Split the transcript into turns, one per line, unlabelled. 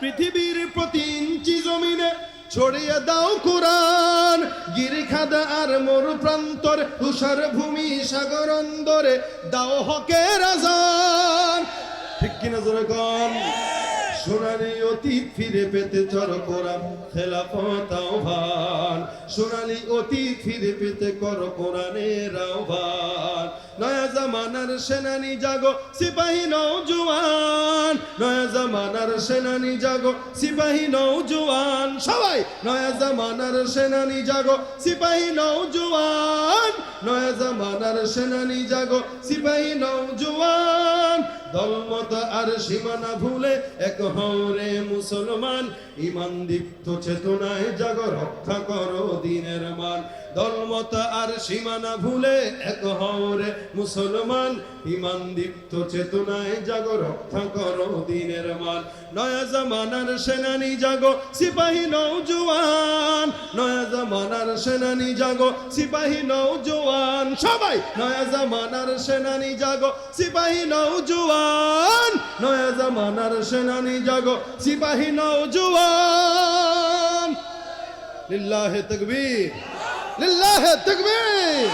পৃথিবীর প্রতি ইঞ্চি জমিনে ছড়িয়ে দাও কোরআন, গিরিখাদা আর মরু প্রান্তরে, তুষার ভূমি সাগর অন্দরে দাও হকের আজান। ঠিক কিনা জোরে কোন? সোনালী অতীত ফিরে পেতে চর কোরআন খেলাফত আহ্বান, সোনালী অতীত ফিরে পেতে কর কোরআনের আহ্বান। নয়া জামানার সেনানি জাগো সিপাহী নওজোয়ান, নয়া জামানার সেনানি জাগো সিপাহী নওজোয়ান। সবাই নয়া জামানার সেনানি জাগো সিপাহী নওজোয়ান, নয়া জামানার সেনানি জাগো সিপাহী নওজোয়ান। দলমত আর সীমানা ভুলে এক হরে মুসলমান, ইমান দীপ্ত চেতনায় জাগো রক্ষা করো দিনের মান। দলমত আর সীমানা ভুলে এক হরে মুসলমান, ইমান দীপ্ত চেতনায় জাগো রক্ষা করো দিনের মান। নয়া জামানার সেনানি জাগো সিপাহী নওজোয়ান, নয়া জামানার সেনানি জাগো সিপাহী নওজোয়ান। সবাই নয়া জামানার সেনানি জাগো সিপাহী নওজোয়ান, নয়া জামানার সেনানি জাগো সিপাহী নওজোয়ান। লিল্লাহে তাকবীর, লিল্লাহে তাকবীর।